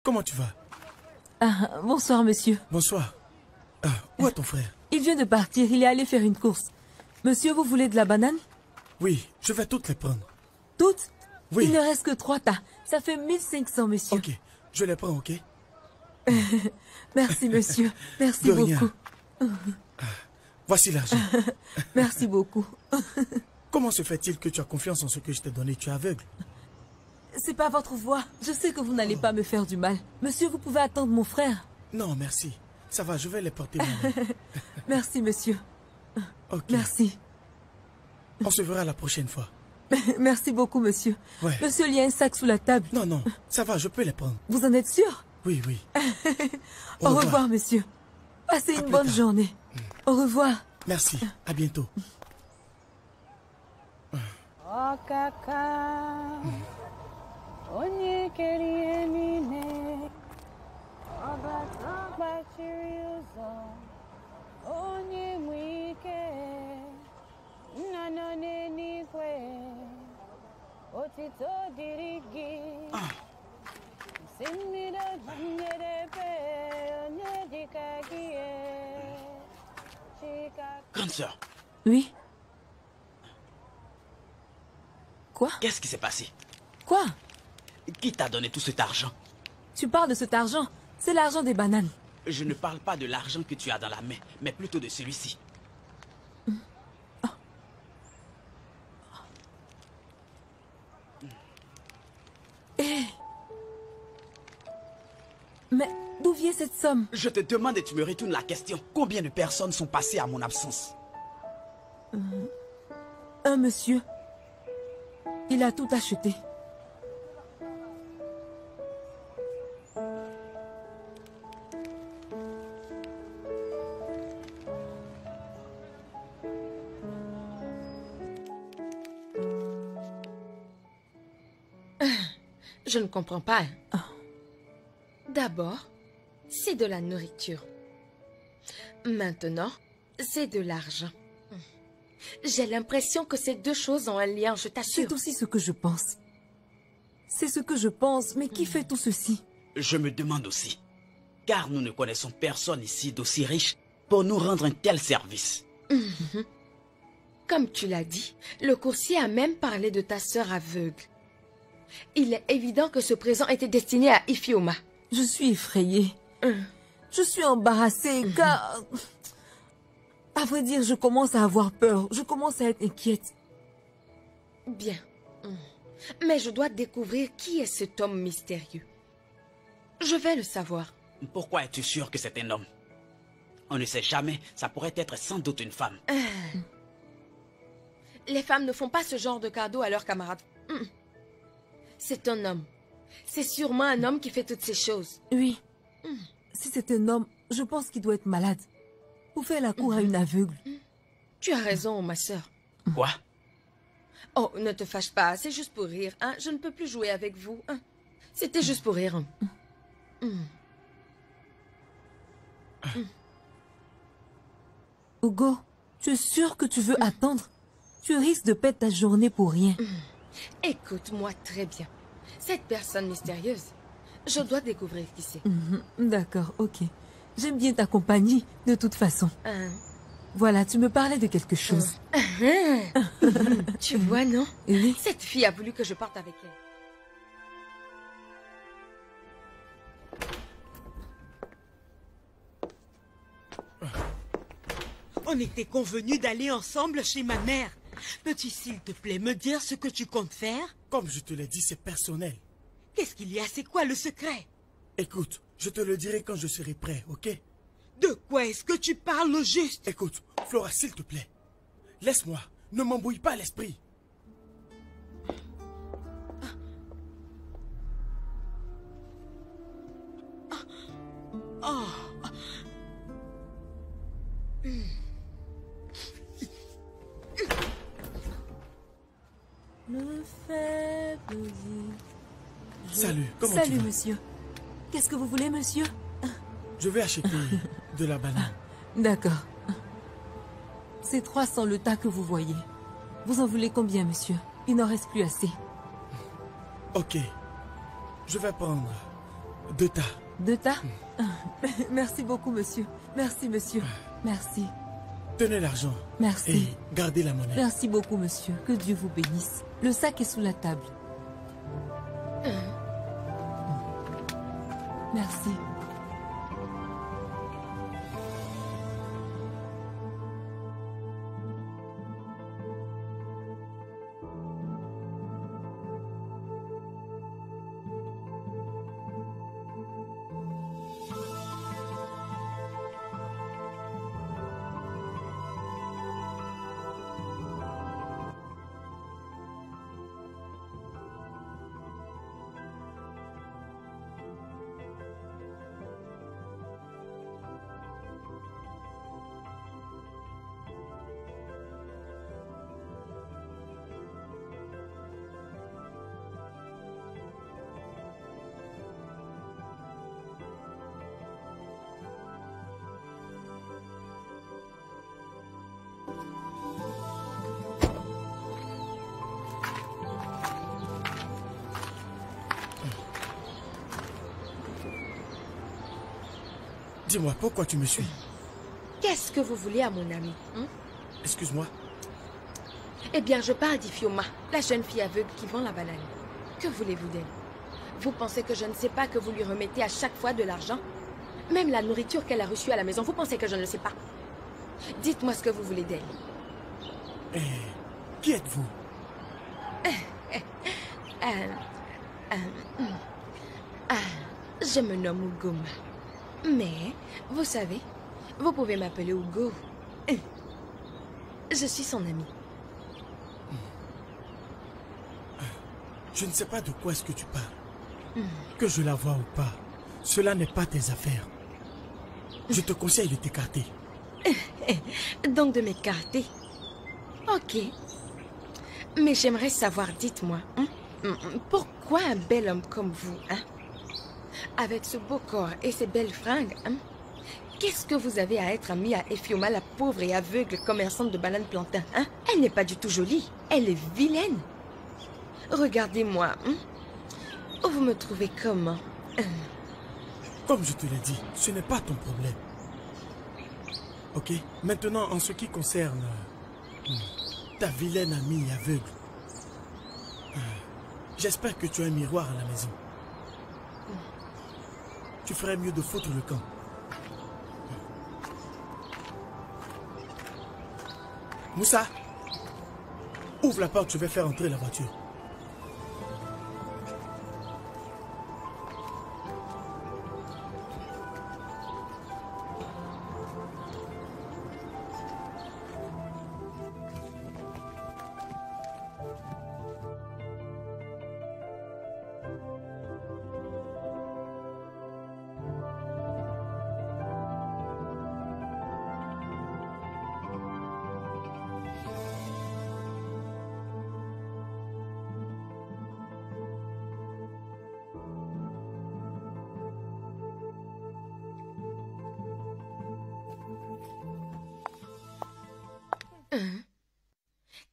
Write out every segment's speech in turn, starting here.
Comment tu vas? Ah, bonsoir, monsieur. Bonsoir. Où est ton frère? Il vient de partir, il est allé faire une course. Monsieur, vous voulez de la banane? Oui, je vais toutes les prendre. Toutes? Oui. Il ne reste que 3 tas. Ça fait 1500, monsieur. Ok, je les prends, ok? Merci, monsieur. Merci De rien. beaucoup. Voici l'argent. Merci beaucoup. Comment se fait-il que tu as confiance en ce que je t'ai donné? Tu es aveugle. C'est pas votre voix. Je sais que vous n'allez pas me faire du mal. Monsieur, vous pouvez attendre mon frère. Non, merci. Ça va, je vais les porter moi-même. Merci, monsieur. Ok. Merci. On se verra la prochaine fois. Merci beaucoup, monsieur. Ouais. Monsieur, il y a un sac sous la table. Non, non, ça va, je peux les prendre. Vous en êtes sûr? Oui, oui. Au revoir, monsieur. Passez une plus bonne tard. journée. Au revoir. Merci, à bientôt. Grande sœur, Oui? Quoi? qu'est-ce qui s'est passé? Quoi? Qui t'a donné tout cet argent? Tu parles de cet argent? C'est l'argent des bananes. Je ne parle pas de l'argent que tu as dans la main, mais plutôt de celui-ci. Mais d'où vient cette somme? Je te demande et tu me retournes la question. Combien de personnes sont passées à mon absence? Un monsieur. Il a tout acheté. Je ne comprends pas. D'abord, c'est de la nourriture. Maintenant, c'est de l'argent. J'ai l'impression que ces deux choses ont un lien, je t'assure. C'est aussi ce que je pense. C'est ce que je pense, mais qui fait tout ceci? Je me demande aussi. Car nous ne connaissons personne ici d'aussi riche pour nous rendre un tel service. Comme tu l'as dit, le coursier a même parlé de ta sœur aveugle. Il est évident que ce présent était destiné à Ifioma. Je suis effrayée. Je suis embarrassée car... À vrai dire, je commence à avoir peur. Je commence à être inquiète. Bien. Mais je dois découvrir qui est cet homme mystérieux. Je vais le savoir. Pourquoi es-tu sûr que c'est un homme? On ne sait jamais, ça pourrait être sans doute une femme. Les femmes ne font pas ce genre de cadeaux à leurs camarades. C'est un homme. C'est sûrement un homme qui fait toutes ces choses. Oui. Si c'est un homme, je pense qu'il doit être malade. Pour faire la cour à une aveugle. Tu as raison, ma sœur. Quoi? Oh, ne te fâche pas, c'est juste pour rire. Hein? Je ne peux plus jouer avec vous. Hein? C'était juste pour rire. Hugo, tu es sûr que tu veux attendre? Tu risques de perdre ta journée pour rien. Écoute-moi très bien. Cette personne mystérieuse, je dois découvrir qui c'est. D'accord, ok. J'aime bien ta compagnie, de toute façon. Voilà, tu me parlais de quelque chose. Tu vois, non? Oui. Cette fille a voulu que je parte avec elle. On était convenus d'aller ensemble chez ma mère. Peux-tu, s'il te plaît, me dire ce que tu comptes faire? Comme je te l'ai dit, c'est personnel. Qu'est-ce qu'il y a? C'est quoi le secret? Écoute, je te le dirai quand je serai prêt, ok? De quoi est-ce que tu parles au juste? Écoute, Flora, s'il te plaît. Laisse-moi, ne m'embrouille pas l'esprit. Le faible Salut, comment tu Salut, vas? monsieur. Qu'est-ce que vous voulez, monsieur? Je vais acheter de la banane. D'accord. C'est 300 le tas que vous voyez. Vous en voulez combien, monsieur? Il n'en reste plus assez. Ok. Je vais prendre 2 tas. 2 tas? Merci beaucoup, monsieur. Merci, monsieur. Merci. Tenez l'argent. Merci. Et gardez la monnaie. Merci beaucoup, monsieur. Que Dieu vous bénisse. Le sac est sous la table. Merci. Dis-moi, pourquoi tu me suis? Qu'est-ce que vous voulez à mon ami? Excuse-moi. Eh bien, je parle d'Ifioma, la jeune fille aveugle qui vend la banane. Que voulez-vous d'elle? Vous pensez que je ne sais pas que vous lui remettez à chaque fois de l'argent? Même la nourriture qu'elle a reçue à la maison, vous pensez que je ne le sais pas? Dites-moi ce que vous voulez d'elle. Et qui êtes-vous? Je me nomme Ugoma. Mais, vous savez, vous pouvez m'appeler Ugo. Je suis son ami. Je ne sais pas de quoi est-ce que tu parles. Que je la vois ou pas, cela n'est pas tes affaires. Je te conseille de t'écarter. Donc de m'écarter. Ok. Mais j'aimerais savoir, dites-moi, pourquoi un bel homme comme vous, avec ce beau corps et ces belles fringues, qu'est-ce que vous avez à être ami à Ifioma, la pauvre et aveugle commerçante de bananes plantains, Elle n'est pas du tout jolie, elle est vilaine. Regardez-moi, vous me trouvez comment? Comme je te l'ai dit, ce n'est pas ton problème. Ok? Maintenant, en ce qui concerne ta vilaine amie aveugle, j'espère que tu as un miroir à la maison. Tu ferais mieux de foutre le camp. Moussa, ouvre la porte, je vais faire entrer la voiture.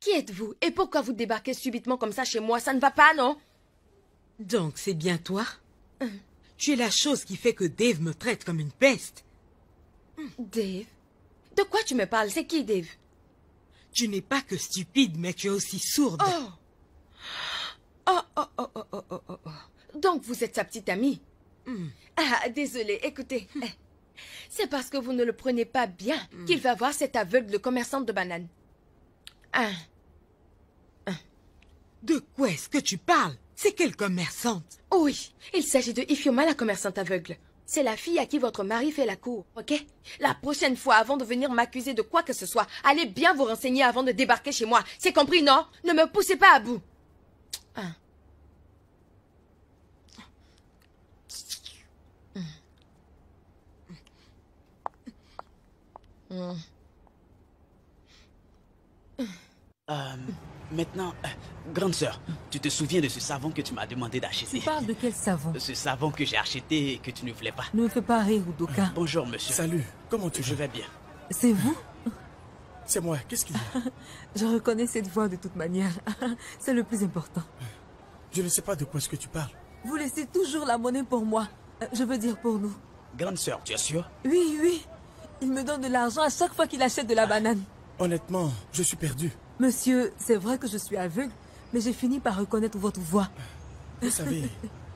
Qui êtes-vous? Et pourquoi vous débarquez subitement comme ça chez moi? Ça ne va pas, non? Donc, c'est bien toi? Tu es la chose qui fait que Dave me traite comme une peste. Dave? De quoi tu me parles? C'est qui, Dave? Tu n'es pas que stupide, mais tu es aussi sourde. Donc, vous êtes sa petite amie? Ah, désolé, écoutez. C'est parce que vous ne le prenez pas bien qu'il va voir cette aveugle commerçante de bananes. De quoi est-ce que tu parles? C'est quelle commerçante? Oui, il s'agit de Ifioma, la commerçante aveugle. C'est la fille à qui votre mari fait la cour, ok? La prochaine fois, avant de venir m'accuser de quoi que ce soit, allez bien vous renseigner avant de débarquer chez moi. C'est compris, non? Ne me poussez pas à bout. Maintenant, grande sœur, tu te souviens de ce savon que tu m'as demandé d'acheter? Tu parles de quel savon? Ce savon que j'ai acheté et que tu ne voulais pas. Ne me fais pas rire, Udoka. Bonjour, monsieur. Salut, comment tu vas? Je vais bien. C'est vous? C'est moi, qu'est-ce qu'il y a? Je reconnais cette voix de toute manière. C'est le plus important. Je ne sais pas de quoi est-ce que tu parles. Vous laissez toujours la monnaie pour moi. Je veux dire pour nous. Grande sœur, tu es sûre? Oui, oui. Il me donne de l'argent à chaque fois qu'il achète de la banane. Honnêtement, je suis perdu. Monsieur, c'est vrai que je suis aveugle, mais j'ai fini par reconnaître votre voix. Vous savez,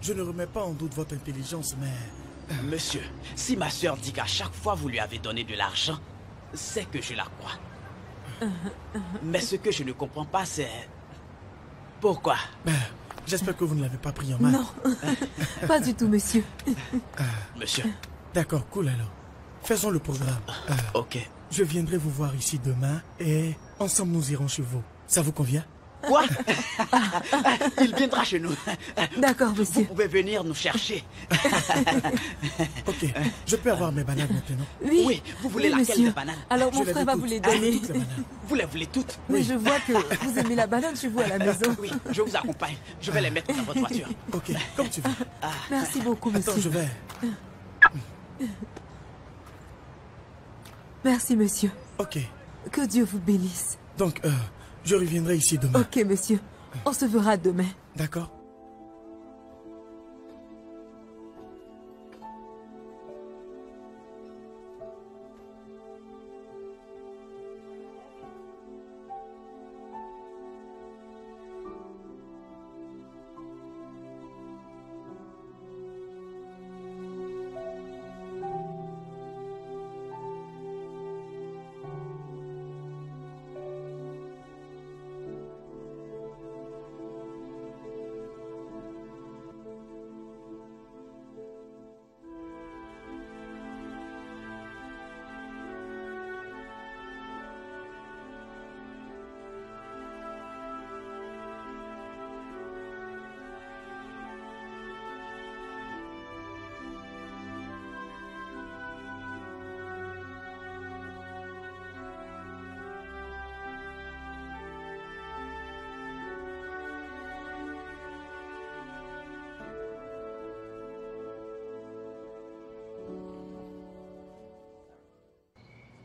je ne remets pas en doute votre intelligence, mais... Monsieur, si ma sœur dit qu'à chaque fois vous lui avez donné de l'argent, c'est que je la crois. Mais ce que je ne comprends pas, c'est... Pourquoi? J'espère que vous ne l'avez pas pris en main. Non, pas du tout, monsieur. Monsieur. D'accord, cool alors. Faisons le programme. Ok. Je viendrai vous voir ici demain et ensemble nous irons chez vous. Ça vous convient? Quoi? Il viendra chez nous. D'accord, monsieur. Vous pouvez venir nous chercher. Ok, je peux avoir mes bananes maintenant? Oui, vous voulez oui, laquelle monsieur. des bananes? Alors mon Je les frère veux va toutes. vous les Ah, donner. toutes les bananes. Vous les voulez toutes? Mais je vois que vous aimez la banane chez vous à la maison. Oui, je vous accompagne. Je vais les mettre dans votre voiture. Ok, comme tu veux. Merci beaucoup, Attends, je monsieur. vais... Merci, monsieur. Ok, Que Dieu vous bénisse. donc je reviendrai ici demain. Ok, monsieur. On se verra demain. D'accord?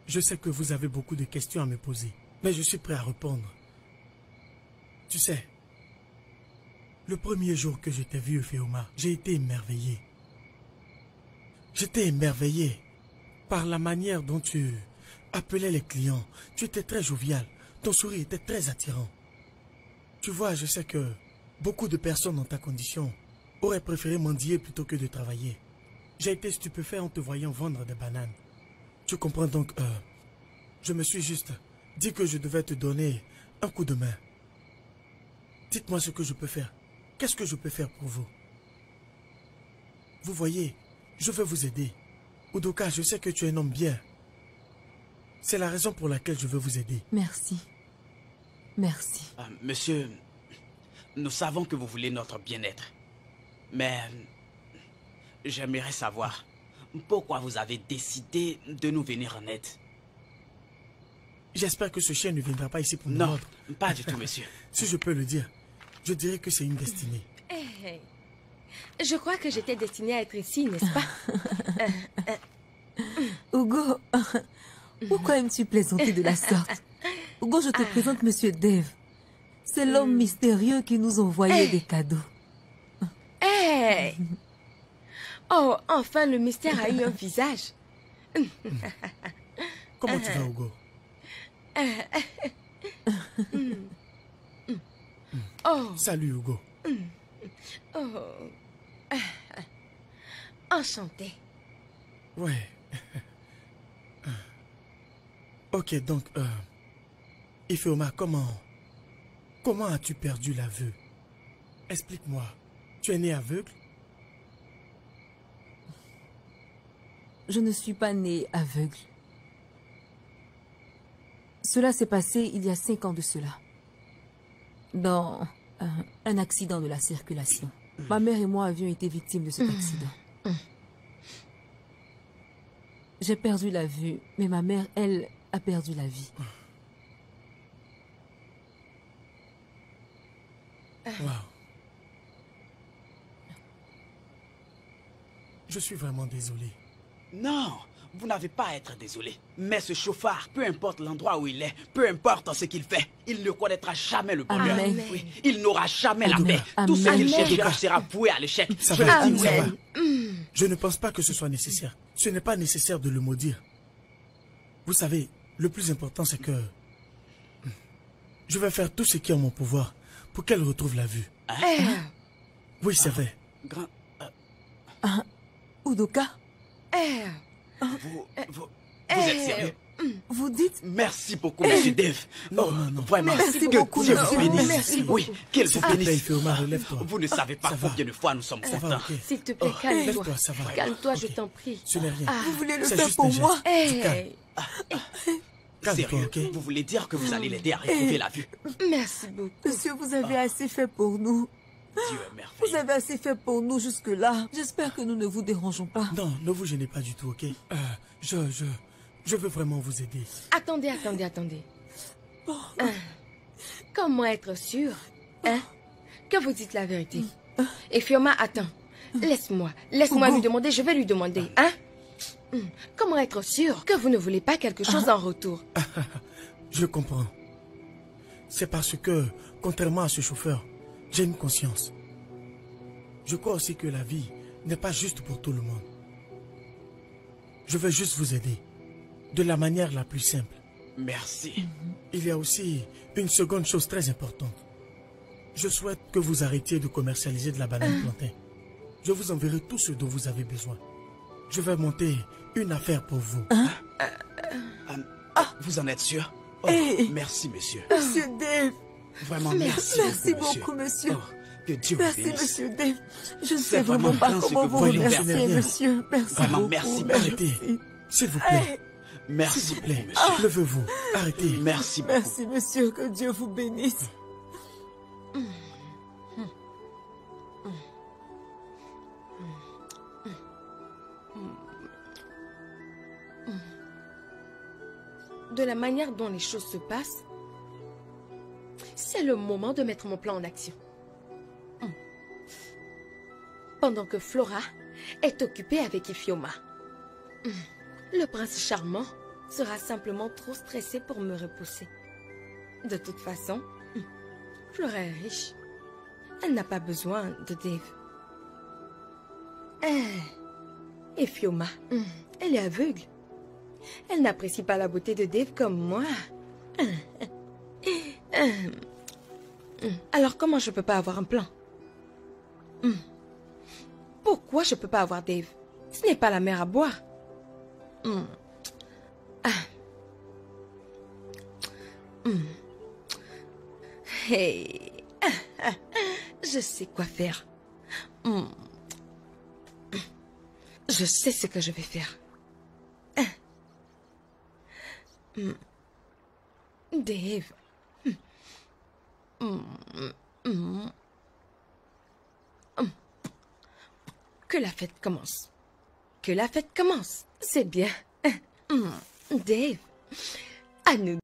Je sais que vous avez beaucoup de questions à me poser, mais je suis prêt à répondre. Tu sais, le premier jour que je t'ai vu, Féoma, j'ai été émerveillé. J'étais émerveillé par la manière dont tu appelais les clients. Tu étais très jovial, ton sourire était très attirant. Tu vois, je sais que beaucoup de personnes dans ta condition auraient préféré mendier plutôt que de travailler. J'ai été stupéfait en te voyant vendre des bananes. Tu comprends donc, je me suis juste dit que je devais te donner un coup de main. Dites-moi ce que je peux faire. Qu'est-ce que je peux faire pour vous? Vous voyez, je veux vous aider. Udoka, je sais que tu es un homme bien. C'est la raison pour laquelle je veux vous aider. Merci. Merci. Monsieur, nous savons que vous voulez notre bien-être. Mais j'aimerais savoir pourquoi vous avez décidé de nous venir en aide. J'espère que ce chien ne viendra pas ici pour nous Non, mordre. pas du tout, monsieur. Si je peux le dire, je dirais que c'est une destinée. Hey, je crois que j'étais destinée à être ici, n'est-ce pas? Hugo, pourquoi aimes-tu plaisanter de la sorte? Hugo, je te présente Monsieur Dave. C'est l'homme mystérieux qui nous envoyait des cadeaux. Hey! Oh, enfin, le mystère a eu un visage. Comment tu vas, Hugo? Oh, Salut, Hugo. oh. Enchantée. Ouais. Ok, donc, Ifeoma, comment as-tu perdu la vue? Explique-moi. Tu es né aveugle? Je ne suis pas née aveugle. Cela s'est passé il y a 5 ans de cela. Dans un accident de la circulation. Ma mère et moi avions été victimes de cet accident. J'ai perdu la vue, mais ma mère, elle, a perdu la vie. Wow. Je suis vraiment désolé. Non, vous n'avez pas à être désolé. Mais ce chauffard, peu importe l'endroit où il est, peu importe ce qu'il fait, il ne connaîtra jamais le bonheur. Amen. Oui, il n'aura jamais la Amen. paix. Tout ce qu'il Amen. cherchera sera voué à l'échec. Ça Je va, le dis, ça oui. va. Je ne pense pas que ce soit nécessaire. Ce n'est pas nécessaire de le maudire. Vous savez, le plus important c'est que... Je vais faire tout ce qui est en mon pouvoir pour qu'elle retrouve la vue. Oui, c'est vrai. Grand... Udoka, Vous êtes sérieux? vous dites... Merci beaucoup, monsieur Dave. Non, non, non. Vraiment, Merci que beaucoup, Dieu monsieur. vous bénisse. Merci Oui, qu'il vous S'il te plaît, bénisse. Ifeoma, relève-toi. Vous ne savez pas Ça va. combien de fois nous sommes Ça contents. va, ok. S'il te plaît, calme-toi. Lève-toi, ça va. Calme-toi, je Ok. t'en prie. Ce n'est rien. Vous voulez le C'est faire juste pour un geste. moi? Du calme. Hey, Calme-toi, Sérieux, ok? vous voulez dire que vous allez l'aider à retrouver la vue? merci beaucoup. Monsieur, vous avez assez fait pour nous. Dieu est Vous merveilleux. avez assez fait pour nous jusque-là. J'espère que nous ne vous dérangeons pas. Non, ne vous gênez pas du tout, ok? Je veux vraiment vous aider. Attendez. Comment être sûr, hein, que vous dites la vérité? Et Fioma, attends. Laisse-moi lui demander, je vais lui demander, hein? Comment être sûr que vous ne voulez pas quelque chose en retour? Je comprends. C'est parce que, contrairement à ce chauffeur, j'ai une conscience. Je crois aussi que la vie n'est pas juste pour tout le monde. Je veux juste vous aider, de la manière la plus simple. Merci. Il y a aussi une seconde chose très importante. Je souhaite que vous arrêtiez de commercialiser de la banane plantain. Je vous enverrai tout ce dont vous avez besoin. Je vais monter une affaire pour vous. Vous en êtes sûr? Oh, Hey. merci, monsieur. Monsieur Dave, Vraiment, merci, merci beaucoup, beaucoup, monsieur. Oh, que Dieu vous Merci, bénisse. monsieur Dave. Je ne C'est sais vraiment vraiment pas grand ce comment que vous vous voulez remercier, faire. monsieur. Merci Vraiment, beaucoup. merci, Arrêtez. Merci. S'il vous plaît, Hey, Merci beaucoup, plaît, monsieur. levez-vous. Arrêtez. Merci beaucoup. merci, monsieur. Que Dieu vous bénisse. De la manière dont les choses se passent, c'est le moment de mettre mon plan en action. Pendant que Flora est occupée avec Ifioma. Le prince charmant sera simplement trop stressé pour me repousser. De toute façon, Flora est riche. Elle n'a pas besoin de Dave. Ifioma, elle est aveugle. Elle n'apprécie pas la beauté de Dave comme moi. Alors comment je peux pas avoir un plan? Pourquoi je peux pas avoir Dave? Ce n'est pas la mer à boire. Hey. Je sais quoi faire. Je sais ce que je vais faire. Dave. Que la fête commence. Que la fête commence. C'est bien. Dave. À nous.